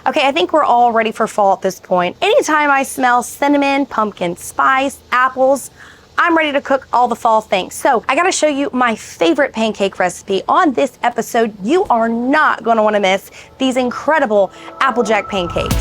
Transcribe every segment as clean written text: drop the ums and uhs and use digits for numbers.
Okay, I think we're all ready for fall at this point. Anytime I smell cinnamon, pumpkin spice, apples, I'm ready to cook all the fall things. So I gotta show you my favorite pancake recipe on this episode. You are not gonna wanna miss these incredible Applejack pancakes.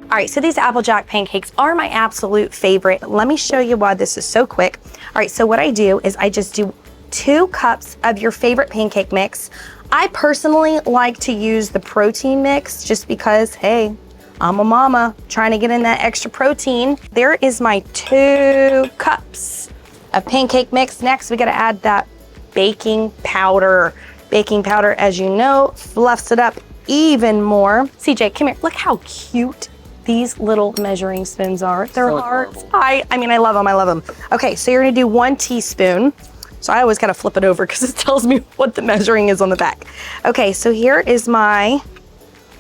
All right, so these Applejack pancakes are my absolute favorite. Let me show you why this is so quick. All right, so what I do is I just do 2 cups of your favorite pancake mix. I personally like to use the protein mix just because, hey, I'm a mama trying to get in that extra protein. There is my 2 cups of pancake mix. Next, we gotta add that baking powder. Baking powder, as you know, fluffs it up even more. CJ, come here, look how cute these little measuring spoons are. They're so hearts. I mean, I love them, I love them. Okay, so you're gonna do 1 teaspoon. So I always gotta flip it over because it tells me what the measuring is on the back. Okay, so here is my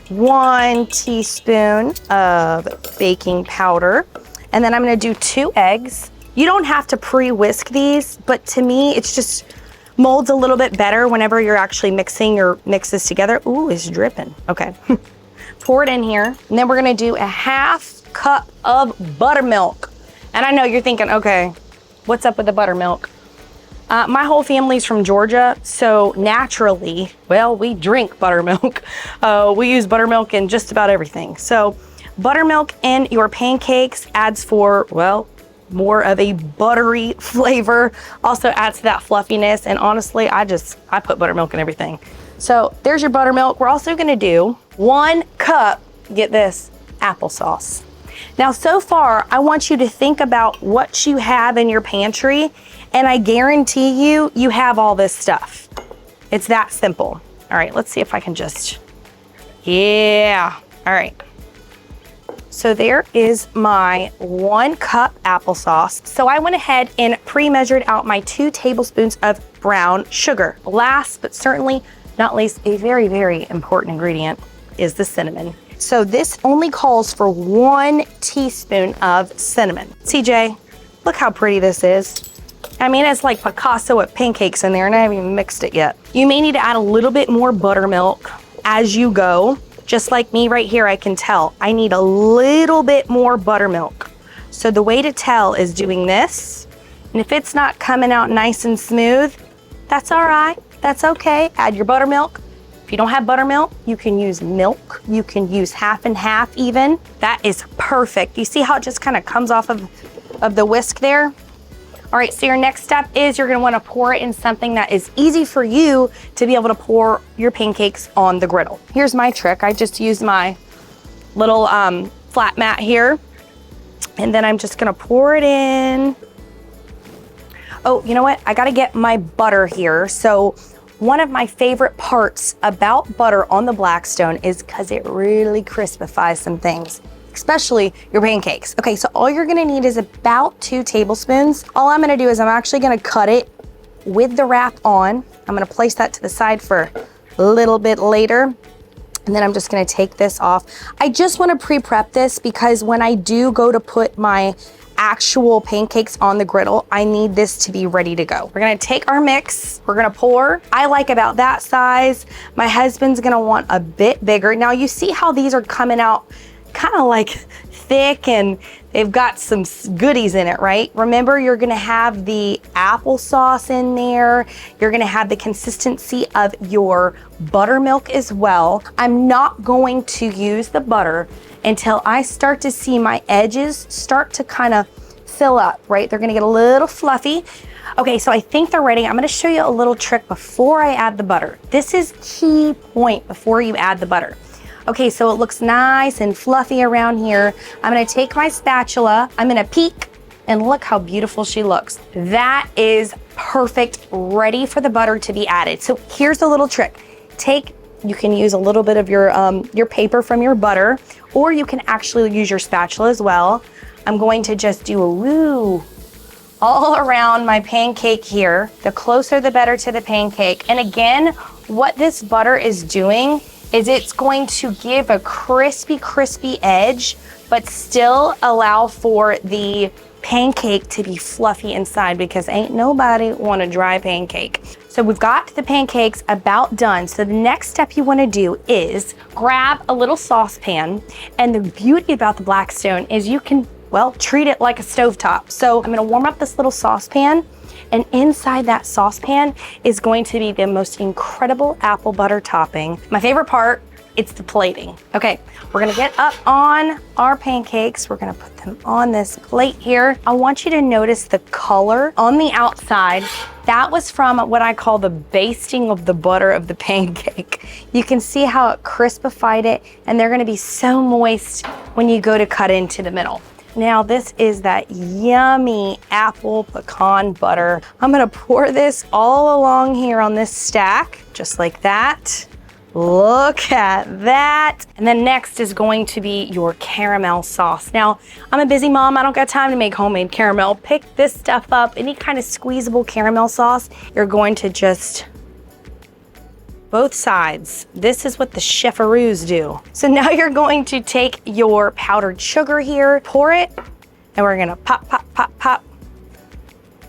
1 teaspoon of baking powder. And then I'm gonna do 2 eggs. You don't have to pre-whisk these, but to me, it's just molds a little bit better whenever you're actually mixing your mixes together. Ooh, it's dripping, okay. Pour it in here, and then we're gonna do a 1/2 cup of buttermilk. And I know you're thinking, okay, what's up with the buttermilk? My whole family's from Georgia, so naturally, well, we drink buttermilk. We use buttermilk in just about everything. So buttermilk in your pancakes adds for, well, more of a buttery flavor, also adds to that fluffiness. And honestly, I put buttermilk in everything. So there's your buttermilk. We're also gonna do 1 cup, get this, applesauce. Now, so far, I want you to think about what you have in your pantry, and I guarantee you, you have all this stuff. It's that simple. All right, let's see if I can just, yeah, all right. So there is my 1 cup applesauce. So I went ahead and pre-measured out my 2 tablespoons of brown sugar. Last, but certainly not least, a very, very important ingredient is the cinnamon. So this only calls for 1 teaspoon of cinnamon. CJ, look how pretty this is. I mean, it's like Picasso with pancakes in there, and I haven't even mixed it yet. You may need to add a little bit more buttermilk as you go. Just like me right here, I can tell I need a little bit more buttermilk. So the way to tell is doing this. And if it's not coming out nice and smooth, that's all right. That's okay. Add your buttermilk. If you don't have buttermilk, you can use milk. You can use 1/2 and 1/2 even. That is perfect. You see how it just kind of comes off of the whisk there? All right, so your next step is you're gonna wanna pour it in something that is easy for you to be able to pour your pancakes on the griddle. Here's my trick. I just use my little flat mat here, and then I'm just gonna pour it in. Oh, you know what? I gotta get my butter here. So one of my favorite parts about butter on the Blackstone is because it really crispifies some things, especially your pancakes. Okay, so all you're gonna need is about 2 tablespoons. All I'm gonna do is I'm actually gonna cut it with the wrap on. I'm gonna place that to the side for a little bit later. And then I'm just gonna take this off. I just wanna pre-prep this because when I do go to put my actual pancakes on the griddle, I need this to be ready to go. We're gonna take our mix, we're gonna pour. I like about that size. My husband's gonna want a bit bigger. Now you see how these are coming out kind of like thick and they've got some goodies in it, right? Remember, you're gonna have the applesauce in there. You're gonna have the consistency of your buttermilk as well. I'm not going to use the butter until I start to see my edges start to kind of fill up, right? They're gonna get a little fluffy. Okay, so I think they're ready. I'm gonna show you a little trick before I add the butter. This is key point before you add the butter. Okay, so it looks nice and fluffy around here. I'm gonna take my spatula, I'm gonna peek, and look how beautiful she looks. That is perfect, ready for the butter to be added. So here's a little trick. You can use a little bit of your paper from your butter, or you can actually use your spatula as well. I'm going to just do a woo all around my pancake here. The closer the better to the pancake. And again, what this butter is doing is it's going to give a crispy edge but still allow for the pancake to be fluffy inside, because ain't nobody want a dry pancake. So we've got the pancakes about done. So the next step you want to do is grab a little saucepan. And the beauty about the Blackstone is you can, well, treat it like a stovetop. So I'm going to warm up this little saucepan, and inside that saucepan is going to be the most incredible apple butter topping. My favorite part, it's the plating. Okay, we're gonna get up on our pancakes. We're gonna put them on this plate here. I want you to notice the color on the outside. That was from what I call the basting of the butter of the pancake. You can see how it crispified it, and they're gonna be so moist when you go to cut into the middle. Now this is that yummy apple pecan butter. I'm gonna pour this all along here on this stack, just like that. Look at that. And then next is going to be your caramel sauce. Now, I'm a busy mom. I don't got time to make homemade caramel. Pick this stuff up. Any kind of squeezable caramel sauce, you're going to just, both sides. This is what the chefaroos do. So now you're going to take your powdered sugar here, pour it, and we're gonna pop, pop, pop, pop.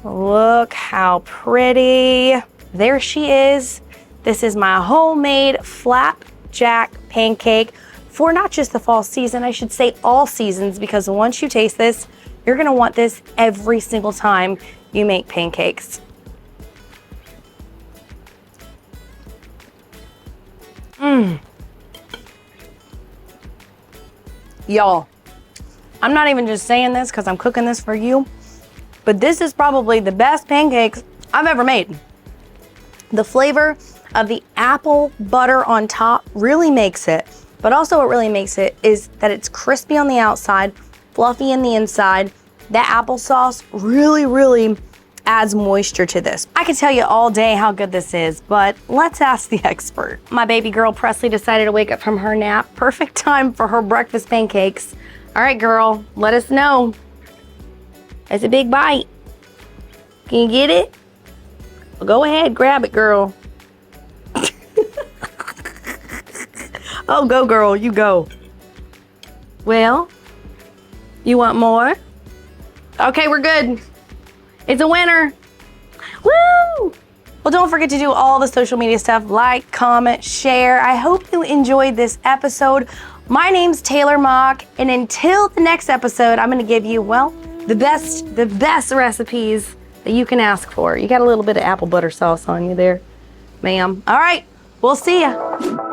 Look how pretty. There she is. This is my homemade flapjack pancake for not just the fall season, I should say all seasons, because once you taste this, you're gonna want this every single time you make pancakes. Y'all, I'm not even just saying this because I'm cooking this for you, but this is probably the best pancakes I've ever made. The flavor of the apple butter on top really makes it, but also what really makes it is that it's crispy on the outside, fluffy in the inside. That applesauce really adds moisture to this. I could tell you all day how good this is, but let's ask the expert. My baby girl Presley decided to wake up from her nap. Perfect time for her breakfast pancakes. All right, girl, let us know. It's a big bite. Can you get it? Well, go ahead, grab it, girl. Oh, go girl, you go. Well, you want more? Okay, we're good. It's a winner. Woo! Well, don't forget to do all the social media stuff, like, comment, share. I hope you enjoyed this episode. My name's Taylor Mock, and until the next episode, I'm gonna give you, well, the best recipes that you can ask for. You got a little bit of apple butter sauce on you there, ma'am. All right, we'll see ya.